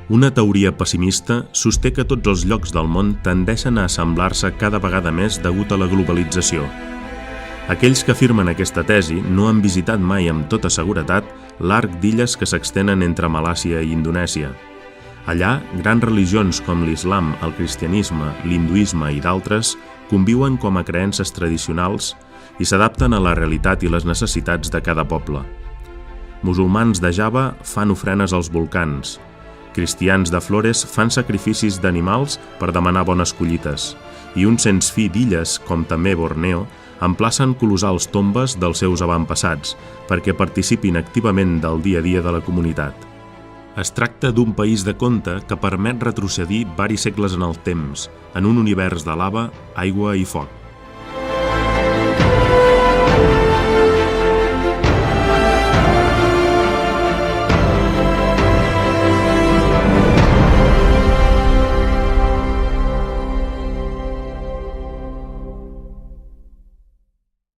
Una teoria pessimista sosté que tots els llocs del món tendeixen a assemblar-se cada vegada més degut a la globalització. Aquells que afirmen aquesta tesi no han visitat mai amb tota seguretat l'arc d'illes que s'extenen entre Malàisia i Indonèsia. Allà, grans religions com l'islam, el cristianisme, l'hinduisme i d'altres conviuen com a creences tradicionals i s'adapten a la realitat i les necessitats de cada poble. Musulmans de Java fan ofrenes als volcans. Cristians de Flores fan sacrificis d'animals per demanar bones collites, i un sens fi d'illes, com també Borneo, emplacen colossals tombes dels seus avantpassats perquè participin activament del dia a dia de la comunitat. Es tracta d'un país de conte que permet retrocedir varis segles en el temps, en un univers de lava, aigua i foc.